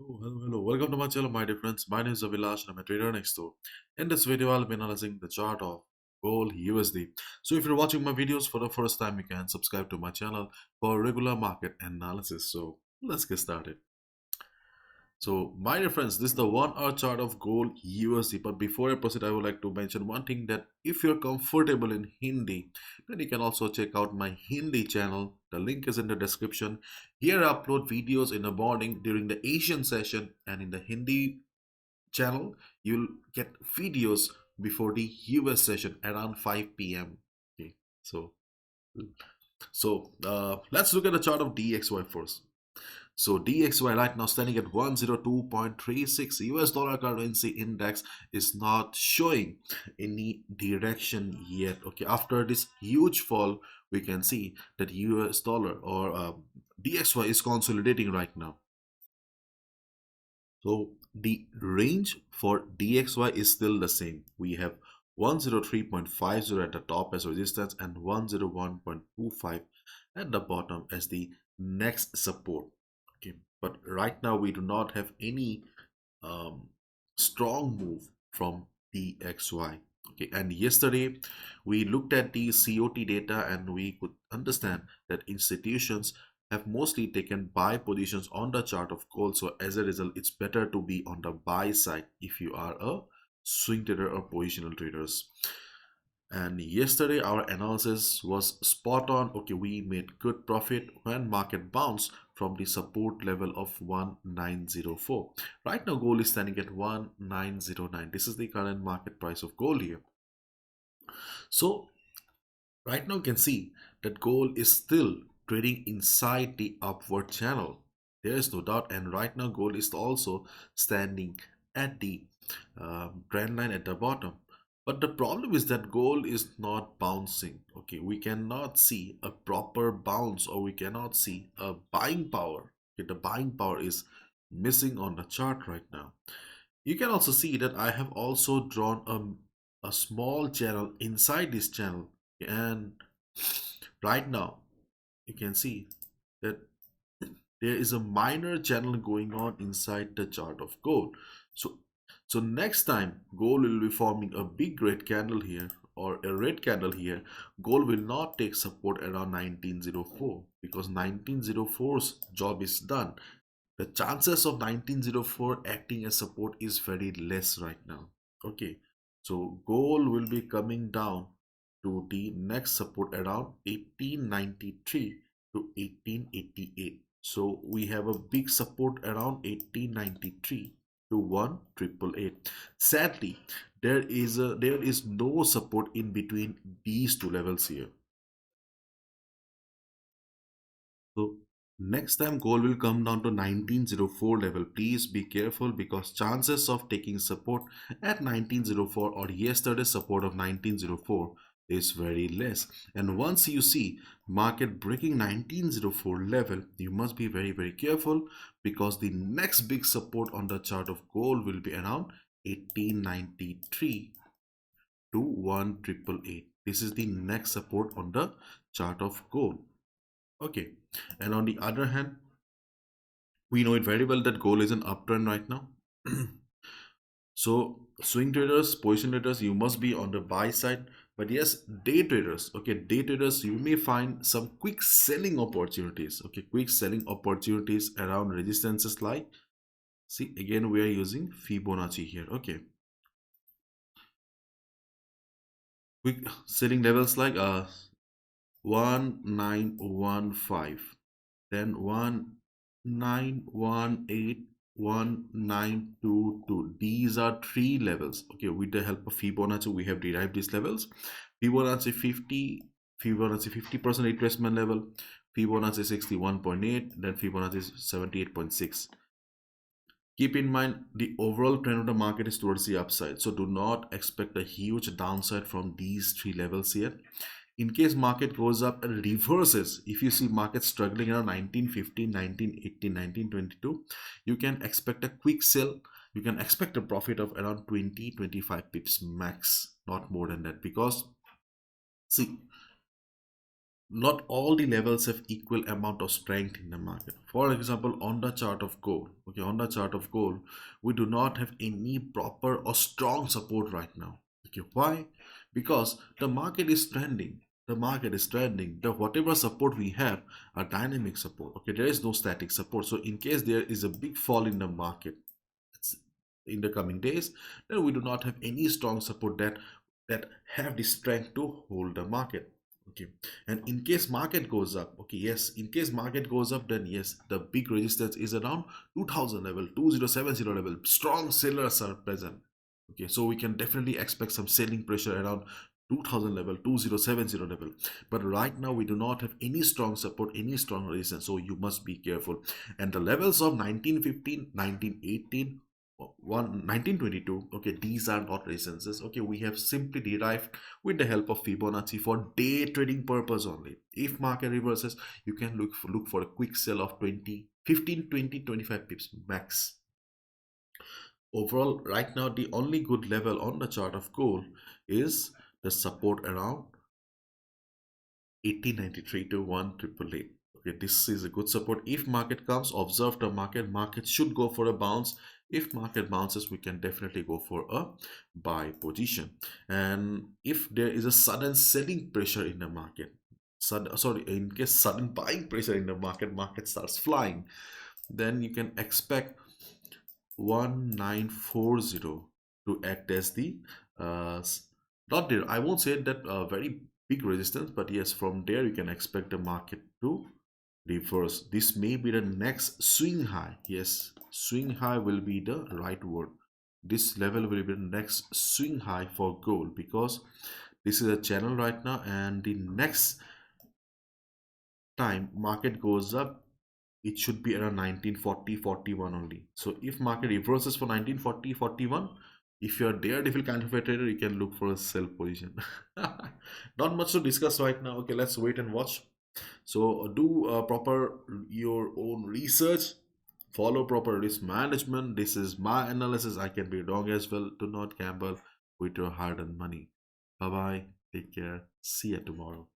Hello. Welcome to my channel, my dear friends. My name is Avilash and I'm a trader next door. In this video, I'll be analyzing the chart of gold USD. So if you're watching my videos for the first time, you can subscribe to my channel for regular market analysis. So let's get started. So, my dear friends, this is the 1 hour chart of gold USD. But before I proceed, I would like to mention one thing that if you're comfortable in Hindi, then you can also check out my Hindi channel. The link is in the description. Here I upload videos in the morning during the Asian session, and in the Hindi channel, you'll get videos before the US session around 5 p.m. Okay, so let's look at the chart of DXY first. So DXY right now standing at 102.36. US dollar currency index is not showing any direction yet. Okay, after this huge fall, we can see that US dollar or DXY is consolidating right now. So the range for DXY is still the same. We have 103.50 at the top as resistance and 101.25 at the bottom as the next support. Okay, but right now we do not have any um, strong move from DXY. Okay, and yesterday we looked at the COT data and we could understand that institutions have mostly taken buy positions on the chart of gold. So as a result, it's better to be on the buy side if you are a swing trader or positional traders. And yesterday our analysis was spot on. Okay, we made good profit when market bounced from the support level of 1904. Right now gold is standing at 1909. This is the current market price of gold here. So right now you can see that gold is still trading inside the upward channel. There is no doubt, and right now gold is also standing at the trend line at the bottom. But the problem is that gold is not bouncing. Okay, we cannot see a proper bounce or we cannot see a buying power. Okay, the buying power is missing on the chart right now. You can also see that I have also drawn a small channel inside this channel, and right now you can see that there is a minor channel going on inside the chart of gold. So next time gold will be forming a big red candle here or a red candle here, gold will not take support around 1904 because 1904's job is done. The chances of 1904 acting as support is very less right now. Okay, so gold will be coming down to the next support around 1893 to 1888. So we have a big support around 1893 to 1888. Sadly, there is no support in between these two levels here. So next time gold will come down to 1904 level. Please be careful because chances of taking support at 1904 or yesterday's support of 1904 is very less. And once you see market breaking 1904 level, you must be very careful because the next big support on the chart of gold will be around 1893 to 1888. This is the next support on the chart of gold. Okay, and on the other hand, we know it very well that gold is an uptrend right now. So swing traders, position traders, you must be on the buy side. But yes, day traders, okay, day traders, you may find some quick selling opportunities. Okay, quick selling opportunities around resistances like, see, again, we are using Fibonacci here. Okay, quick selling levels like 1915, then 1918, 1922. These are three levels. Okay, with the help of Fibonacci we have derived these levels. Fibonacci 50, Fibonacci 50% retracement level, Fibonacci 61.8, then Fibonacci 78.6. Keep in mind the overall trend of the market is towards the upside, so do not expect a huge downside from these three levels here. In case market goes up and reverses, if you see market struggling around 1915, 1918, 1922, you can expect a quick sell. You can expect a profit of around 20-25 pips max, not more than that, because see, not all the levels have equal amount of strength in the market. For example, on the chart of gold, okay, on the chart of gold, we do not have any proper or strong support right now. Okay, why? Because the market is trending. The market is trending. The whatever support we have are dynamic support. Okay, there is no static support. So in case there is a big fall in the market in the coming days, then we do not have any strong support that have the strength to hold the market. Okay, and in case market goes up, okay, yes, in case market goes up, then yes, the big resistance is around 2000 level, 2070 level. Strong sellers are present. Okay, so we can definitely expect some selling pressure around 2000 level, 2070 level. But right now we do not have any strong support, any strong resistance, so you must be careful. And the levels of 1915, 1918, 1922, okay, these are not resistances. Okay, we have simply derived with the help of Fibonacci for day trading purpose only. If market reverses, you can look for a quick sell of 20, 15, 20, 25 pips max. Overall, right now the only good level on the chart of gold is the support around 1893 to 1888. Okay, this is a good support. If market comes, observe the market. Market should go for a bounce. If market bounces, we can definitely go for a buy position. And if there is a sudden selling pressure in the market, sorry, in case sudden buying pressure in the market, market starts flying, then you can expect 1940 to act as the uh, not there. I won't say that very big resistance, but yes, from there you can expect the market to reverse. This may be the next swing high. Yes, swing high will be the right word. This level will be the next swing high for gold, because this is a channel right now, and the next time market goes up, it should be around 1940 41 only. So if market reverses for 1940 41, if you're daredevil kind of a trader, you can look for a sell position. Not much to discuss right now. Okay, let's wait and watch. So do proper your own research, follow proper risk management. This is my analysis. I can be wrong as well. Do not gamble with your hard-earned money. Bye bye, take care, see you tomorrow.